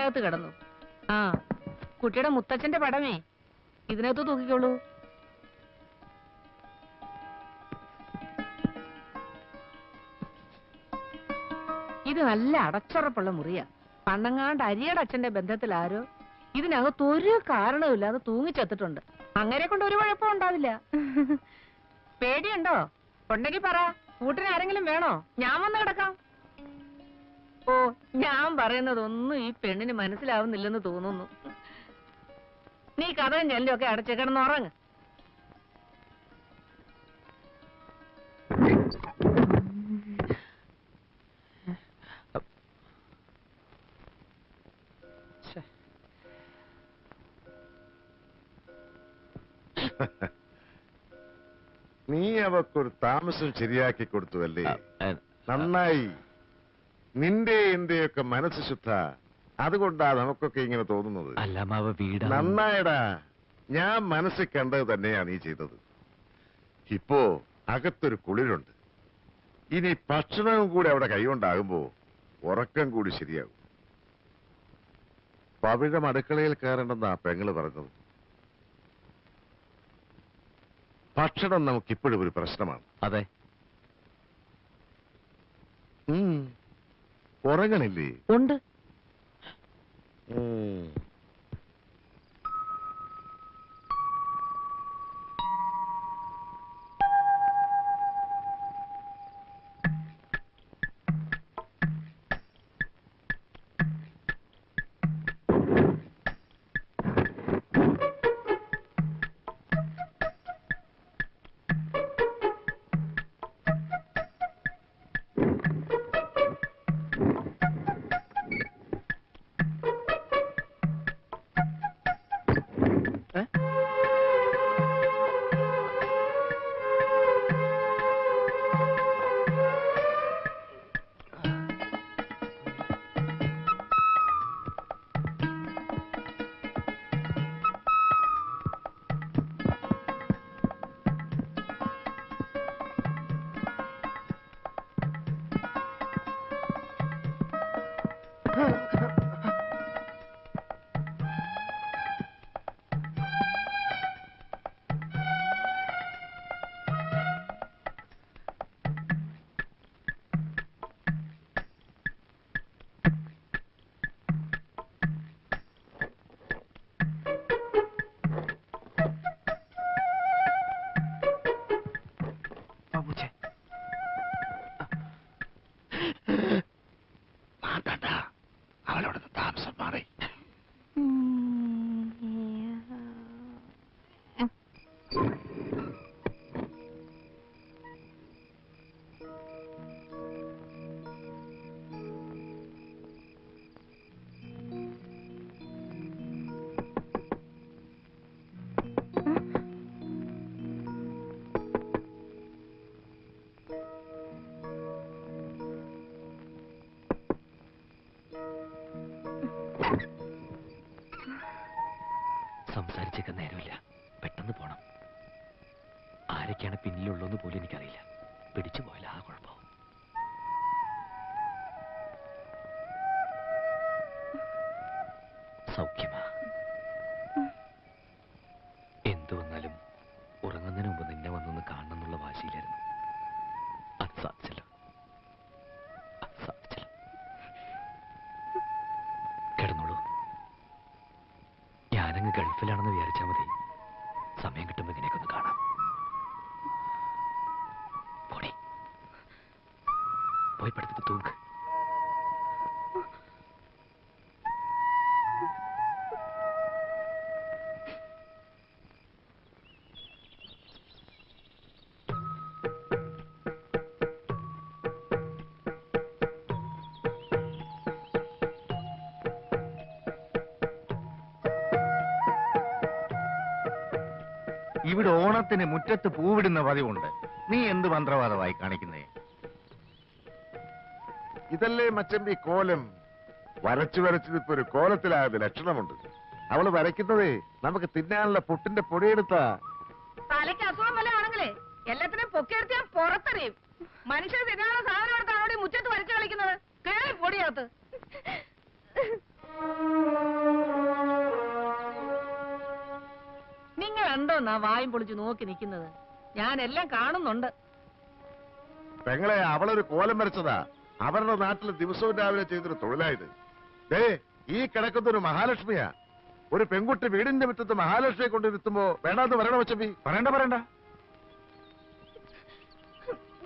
ഇതിനകത്ത് കിടന്നു. ആ, കുട്ടിയുടെ മുത്തച്ഛന്റെ പടമേ ഇതിനകത്ത് തൂക്കിക്കോളൂ. ഇത് നല്ല അടച്ചുറപ്പുള്ള മുറിയാ. പണ്ണങ്ങാണ്ട് അരിയുടെ അച്ഛന്റെ ബന്ധത്തിലാരോ ഇതിനകത്ത് ഒരു കാരണവുമില്ലാതെ തൂങ്ങിച്ചെത്തിട്ടുണ്ട്. അങ്ങനെ കൊണ്ട് ഒരു കുഴപ്പം ഉണ്ടാവില്ല. പേടിയുണ്ടോ? ഉണ്ടെങ്കിൽ പറ, കൂട്ടിന് ആരെങ്കിലും വേണോ? ഞാൻ വന്ന് കിടക്കാം. ഓ, ഞാൻ പറയുന്നതൊന്നും ഈ പെണ്ണിന് മനസ്സിലാവുന്നില്ലെന്ന് തോന്നുന്നു. നീ കഥയും ചെല്ലൊക്കെ അടച്ച് കിടന്നുറങ്ങ്. നീ അവക്കൊരു താമസം ശരിയാക്കി കൊടുത്തുവല്ലേ? നന്നായി. നിന്റെ എന്റെയൊക്കെ മനസ്സ് ശുദ്ധ. അതുകൊണ്ടാ നമുക്കൊക്കെ ഇങ്ങനെ തോന്നുന്നത്. നന്നായടാ. ഞാൻ മനസ്സിൽ കണ്ടത് തന്നെയാ നീ ചെയ്തത്. ഇപ്പോ അകത്തൊരു കുളിരുണ്ട്. ഇനി ഭക്ഷണവും കൂടി അവിടെ കൈകൊണ്ടാകുമ്പോ ഉറക്കം കൂടി ശരിയാകും. പവിഴം അടുക്കളയിൽ കയറണ്ടെന്നാ പെങ്ങള് പറഞ്ഞത്. ഭക്ഷണം നമുക്കിപ്പോഴും ഒരു പ്രശ്നമാണ്. അതെ. ഉറങ്ങണില്ലേ? ഉണ്ട്. അവളോടൊന്ന് താമസം മാറി. സംസാരിച്ചേക്കാൻ നേരമില്ല. പെട്ടെന്ന് പോണം. ആരൊക്കെയാണ് പിന്നിലുള്ളതെന്ന് പോലും എനിക്കറിയില്ല. പിടിച്ചു പോയാൽ ആ കുഴപ്പം. സൗഖ്യമാ? എന്തു വന്നാലും ഉറങ്ങുന്നതിന് മുമ്പ് നിന്നെ വന്നൊന്ന് കാണണം എന്നുള്ള വാശിയിലായിരുന്നു. അത് സാധിച്ചല്ലോ. കിടന്നോളൂ. ഞാനങ്ങ് ഗൾഫിലാണെന്ന് വിചാരിച്ചാൽ മതി. സമയം കിട്ടുമ്പോൾ ഇങ്ങനെയൊക്കെ ഒന്ന് കാണാം. പോയി പടുത്തിട്ട് തൂക്ക്. ഇവിടെ ഓണത്തിന് മുറ്റത്ത് പൂവിടുന്ന പതിവുണ്ട്. നീ എന്ത് മന്ത്രവാദമായി കാണിക്കുന്നേ? ഇതല്ലേ മച്ചമ്പി കോലം. വരച്ചു വരച്ചതിപ്പോ ഒരു കോലത്തിലായത് ലക്ഷണമുണ്ട്. അവള് വരയ്ക്കുന്നതേ നമുക്ക് തിന്നാനുള്ള പുട്ടിന്റെ പൊടിയെടുത്താ. തലയ്ക്ക് അസുഖം വല്ല ആണെങ്കിലേ എല്ലാത്തിനും പൊക്കിയെടുത്ത് ഞാൻ പുറത്തെറിയും. മനുഷ്യർ തിന്നാനുള്ള സാധനം എടുത്താണ് അവിടെ മുറ്റത്ത് വരച്ചു കളിക്കുന്നത്. കേറി പൊടിയകത്ത്. എന്തോന്നാ വായും പൊളിച്ച് നോക്കി നിൽക്കുന്നത്? ഞാൻ എല്ലാം കാണുന്നുണ്ട്. പെങ്ങളെ, അവളൊരു കോലം വരച്ചതാ. അവരുടെ നാട്ടിൽ ദിവസവും രാവിലെ ചെയ്തൊരു തൊഴിലായത്. ദേ, ഈ കിടക്കുന്നൊരു മഹാലക്ഷ്മിയാ. ഒരു പെൺകുട്ടി വീടിന്റെ മുറ്റത്ത് മഹാലക്ഷ്മിയെ കൊണ്ടിരുത്തുമ്പോ വേണ്ടാന്ന് പറയണ വച്ചപ്പി. പറയണ്ട.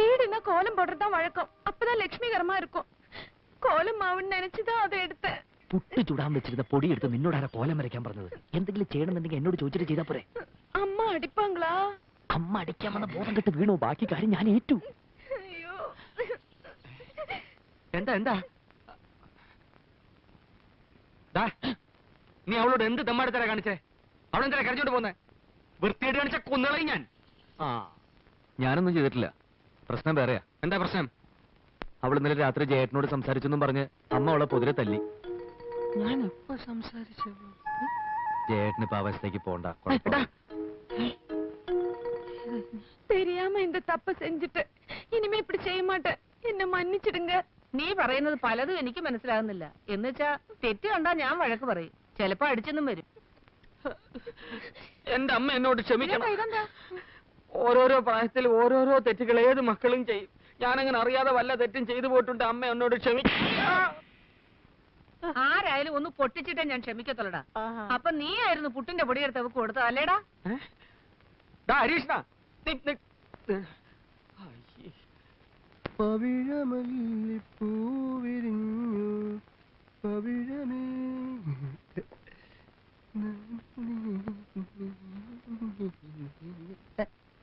வீடு என்ன கோலம் போடுறதுதான் வழக்கம். அப்பதான் லட்சுமிகரமா இருக்கும். கோலம் மாவுன்னு நினைச்சுதான் அதை எடுத்தேன். പുട്ട് ചുടാൻ വെച്ചിരുന്ന പൊടി എടുത്ത് നിന്നോടാരാ കോലം വരയ്ക്കാൻ പറഞ്ഞത്? എന്തെങ്കിലും ചെയ്യണമെന്നുണ്ടെങ്കിൽ എന്നോട് ചോദിച്ചിട്ട് ചെയ്താ പോരെ? அம்மா அடிப்பாங்களா? അമ്മ അടിക്കാൻ വന്ന ബോധം കെട്ട് വീണു. ബാക്കി കാര്യം ഞാൻ ഏറ്റു. ஐயோ, എന്താ നീ അവളോട് എന്ത് തെമ്മാടിത്തരാ കാണിച്ചേ? അവളെന്താ കരഞ്ഞോണ്ട് പോന്നെ? വൃത്തിയായിട്ട് കാണിച്ച കൊന്നുകളയും ഞാൻ. ഞാനൊന്നും ചെയ്തിട്ടില്ല. പ്രശ്നം വേറെയാ. എന്താ പ്രശ്നം? അവൾ ഇന്നലെ രാത്രി ജയേട്ടനോട് സംസാരിച്ചെന്നും പറഞ്ഞ് അമ്മ അവളെ പൊതിരെ തല്ലി. ഞാൻ എപ്പോ സംസാരിച്ചു? ജയേട്ടന് ഇപ്പൊ അവസ്ഥയ്ക്ക് പോണ്ട. தெரியாம இந்த தப்ப செஞ்சுட்டு இனிமே இப்படி செய்ய மாட்டேன். என்ன மன்னிச்சிடுங்க. നീ പറയുന്നത് പലതും എനിക്ക് മനസ്സിലാകുന്നില്ല. എന്നുവെച്ചാ തെറ്റ് കണ്ടാ ഞാൻ വഴക്ക് പറയും. ചിലപ്പോ അടിച്ചെന്നും വരും. എന്റെ അമ്മ എന്നോട് ക്ഷമിക്കണം. ഇതെന്താ? ഓരോരോ പ്രായത്തിൽ ഓരോരോ തെറ്റുകൾ ഏത് മക്കളും ചെയ്യും. ഞാനങ്ങനെ അറിയാതെ വല്ല തെറ്റും ചെയ്തു പോയിട്ടുണ്ട്. അമ്മ എന്നോട് ആരായാലും ഒന്ന് പൊട്ടിച്ചിട്ടേ ഞാൻ ക്ഷമിക്കത്തുള്ളടാ. അപ്പൊ നീ ആയിരുന്നു പുട്ടിന്റെ പൊടിയെടുത്ത് അവക്ക് കൊടുത്തത് അല്ലേടാ? ഹരീഷ്ണ,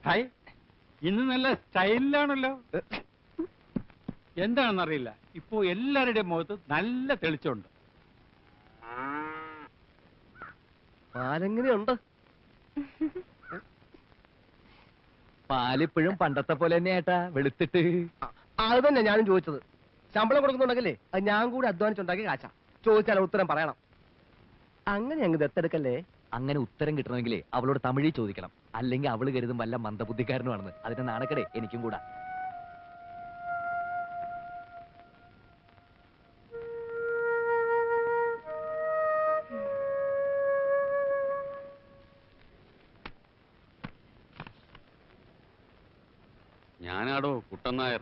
ഹായ്, ഇന്ന് നല്ല സ്റ്റൈലിലാണല്ലോ. എന്താണെന്നറിയില്ല, ഇപ്പോ എല്ലാവരുടെയും മുഖത്ത് നല്ല തെളിച്ചുണ്ട്. പാലെങ്ങനെയുണ്ട്? പാലിപ്പോഴും പണ്ടത്തെ പോലെ തന്നെ ഏട്ടാ, വെളുത്തിട്ട്. അത് തന്നെ ഞാനും ചോദിച്ചത്. ശമ്പളം കൊടുക്കുന്നുണ്ടെങ്കിലേ അത് ഞാൻ കൂടി അധ്വാനിച്ചുണ്ടാക്കി കാച്ചാ. ചോദിച്ചാൽ ഉത്തരം പറയണം. അങ്ങനെ അങ്ങ് ദത്തെടുക്കല്ലേ. അങ്ങനെ ഉത്തരം കിട്ടണമെങ്കിലേ അവളോട് തമിഴിൽ ചോദിക്കണം. അല്ലെങ്കിൽ അവള് കരുതും വല്ല മന്ദബുദ്ധിക്കാരനുമാണെന്ന്. അതിന്റെ നാണക്കടേ എനിക്കും കൂടാ. ഞാനാടോ കുട്ടൻ നായർ.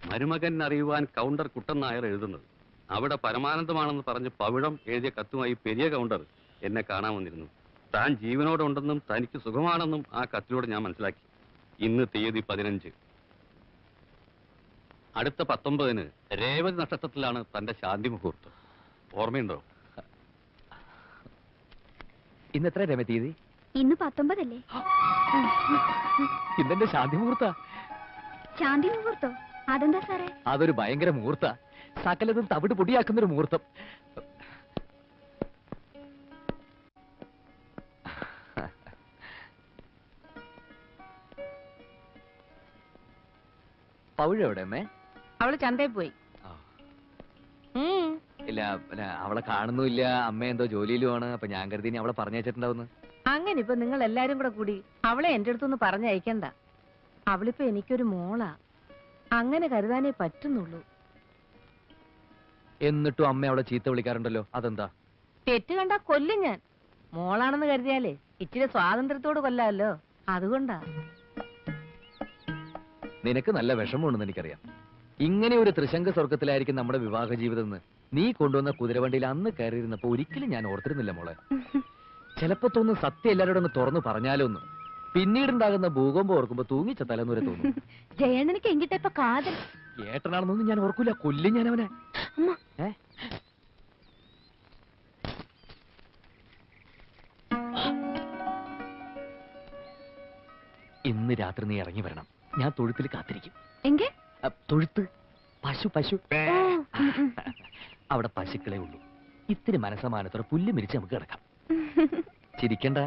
മരുമകൻ അറിയുവാൻ കൗണ്ടർ കുട്ടൻ നായർ എഴുതുന്നത്. അവിടെ പരമാനന്ദമാണെന്ന് പറഞ്ഞ് പവിഴം എഴുതിയ കത്തുമായി പെരിയ കൗണ്ടർ എന്നെ കാണാൻ വന്നിരുന്നു. താൻ ജീവനോടെ ഉണ്ടെന്നും തനിക്ക് സുഖമാണെന്നും ആ കത്തിലൂടെ ഞാൻ മനസ്സിലാക്കി. ഇന്ന് തീയതി 15. അടുത്ത 19 രേവതി നക്ഷത്രത്തിലാണ് തന്റെ ശാന്തി മുഹൂർത്തം. ഓർമ്മയുണ്ടോ? ഇന്നെത്ര രമ തീയതി? ഇന്ന് 19 അല്ലേ? ഇന്നെന്റെ ശാന്തി മുഹൂർത്ത. ശാന്തി മുഹൂർത്തോ? അതെന്താ സാറേ? അതൊരു ഭയങ്കര മുഹൂർത്ത. സകലതും തവിട് പൊടിയാക്കുന്നൊരു മുഹൂർത്തം. പൗഴ എവിടെ അമ്മേ? അവള് ചന്തയിൽ പോയി. ഇല്ല, അവളെ കാണുന്നുമില്ല. അമ്മ എന്തോ ജോലിയിലുമാണ്. അപ്പൊ ഞാൻ കരുതി അവളെ പറഞ്ഞയച്ചിട്ടുണ്ടാവുന്നു. അങ്ങനെ ഇപ്പൊ നിങ്ങൾ എല്ലാരും കൂടെ കൂടി അവളെ എന്റെ അടുത്തൊന്ന് പറഞ്ഞയക്കണ്ട. അവളിപ്പോ എനിക്കൊരു മോളാ. അങ്ങനെ കരുതാനേ പറ്റുന്നുള്ളൂ. എന്നിട്ടും അമ്മ അവളെ ചീത്ത വിളിക്കാറുണ്ടല്ലോ, അതെന്താ? തെറ്റ് കണ്ടാ കൊല്ലും ഞാൻ. മോളാണെന്ന് കരുതിയാലേ ഇച്ചിരി സ്വാതന്ത്ര്യത്തോട് കൊല്ലാമല്ലോ, അതുകൊണ്ടാ. നിനക്ക് നല്ല വിഷമമുണ്ടെന്ന് എനിക്കറിയാം. ഇങ്ങനെ ഒരു ത്രിശങ്ക സ്വർഗത്തിലായിരിക്കും നമ്മുടെ വിവാഹ ജീവിതം എന്ന് നീ കൊണ്ടുവന്ന കുതിരവണ്ടിയിൽ അന്ന് കയറിയിരുന്നപ്പോ ഒരിക്കലും ഞാൻ ഓർത്തിരുന്നില്ല മോളെ. ചിലപ്പോ തോന്നുന്നു സത്യം എല്ലാവരോടും ഒന്ന് തുറന്നു പറഞ്ഞാലോന്ന്. പിന്നീടുണ്ടാകുന്ന ഭൂകമ്പം ഓർക്കുമ്പോ തൂങ്ങിച്ച തലന്നൂരെ തോന്നും. ജയണ്ണനിക്ക് എങ്കിട്ടപ്പോ കാതൽ ഏട്ടനാണെന്നൊന്നും ഞാൻ ഓർക്കൂല. കൊല്ലും ഞാൻ അവനെ. ഇന്ന് രാത്രി നീ ഇറങ്ങി വരണം. ഞാൻ തൊഴുത്തിൽ കാത്തിരിക്കും. എങ്കിൽ തൊഴുത്ത് പശു അവിടെ പശുക്കളെ ഉള്ളൂ. ഇത്തിരി മനസ്സമാനത്തോടെ പുല്ല് മിരിച്ച് നമുക്ക് കിടക്കാം. ചിരിക്കണ്ട.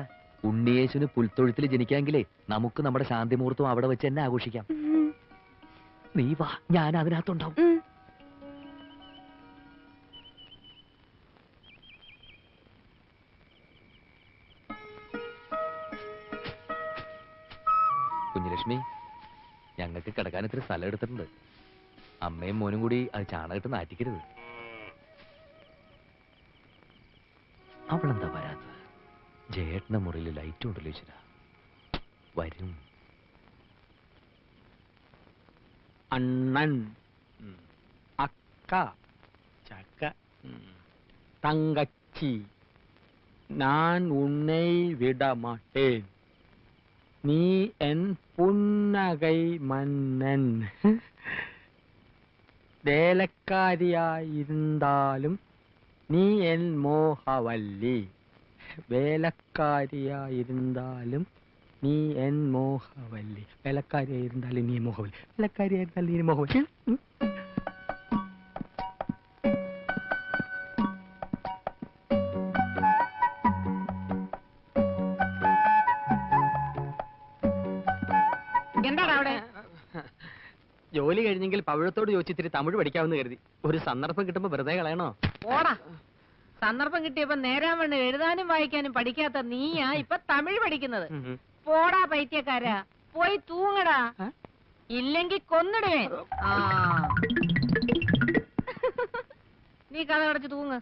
ഉണ്ണിയേശുവിന് പുൽത്തൊഴുത്തിൽ ജനിക്കാമെങ്കിലേ നമുക്ക് നമ്മുടെ ശാന്തി മുഹൂർത്തം അവിടെ വെച്ച് തന്നെ ആഘോഷിക്കാം. നീ വാ, ഞാൻ അതിനകത്തുണ്ടാവും. കുഞ്ഞുലക്ഷ്മി, ഞങ്ങൾക്ക് കിടക്കാൻ ഇത്തിരി സ്ഥലം എടുത്തിട്ടുണ്ട്. അമ്മയും മോനും കൂടി അത് ചാണകട്ട് നാറ്റിക്കരുത്. അവളെന്താ വരാത്തത്? ജയേട്ടന്റെ മുറിയിൽ ലൈറ്റ് ഉണ്ടല്ലോ ഈശ്വരാ. വരും. അണ്ണൻ, അക്ക, ചക്ക, തങ്കച്ചി, நான் உன்னை விட மாட்டேன், நீ என் புன்னகை மன்னன், വേലക്കാരിയായിരുന്നാലും നീ എൻ മോഹവല്ലി, വേലക്കാരിയായിരുന്നാലും നീ എൻ മോഹവല്ലി, വേലക്കാരിയായിരുന്നാലും നീ മോഹവല്ലി, വേലക്കാരിയായിരുന്നാലും നീ മോഹവല്ലി. എന്താടാ അവിടെ? ജോലി കഴിഞ്ഞെങ്കിൽ പവിഴത്തോട് ചോദിച്ചിത്തിരി തമിഴ് പഠിക്കാമെന്ന് കരുതി. ഒരു സന്ദർഭം കിട്ടുമ്പോ വെറുതെ കളയണോ? ഓടാ, സന്ദർഭം കിട്ടിയപ്പോ നേരാൻ വേണ്ടി എഴുതാനും വായിക്കാനും പഠിക്കാത്ത നീയാ ഇപ്പൊ തമിഴ് പഠിക്കുന്നത്. പോടാ പൈത്യക്കാരാ, പോയി തൂങ്ങടാ, ഇല്ലെങ്കി കൊന്നിടുവേ. ആ, നീ കഥ കടച്ച് തൂങ്ങ്.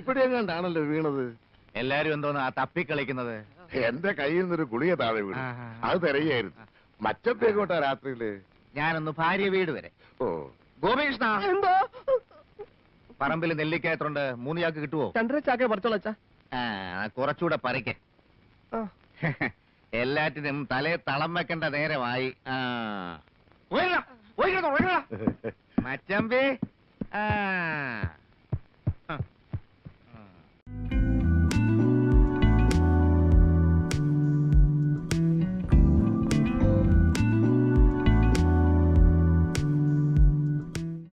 ഇപ്പഴെങ്ങാണ്ടാണല്ലോ വീണത്. എല്ലാരും എന്തോന്ന് ആ തപ്പിക്കളിക്കുന്നത്? എന്റെ കയ്യിൽ നിന്നൊരു ഗുളിക താഴെ വീണു. അത് തിരയായിരുന്നു. മച്ചപ്പേക്കോട്ടാ രാത്രിയില്. ഞാനൊന്ന് ഭാര്യ വീട് വരെ. ഓ, ഗോപികൃഷ്ണ, എന്തോ പറമ്പിൽ നെല്ലിക്കായത്തുണ്ട്, 3 ചാക്ക് കിട്ടുവോ? 2.5 ചാക്കേ പറിച്ചോളാ അച്ഛാ. കുറച്ചുകൂടെ പറിക്ക. ആ. എല്ലാറ്റിനും തലേ തളം വെക്കേണ്ട നേരമായി. മച്ചമ്പി,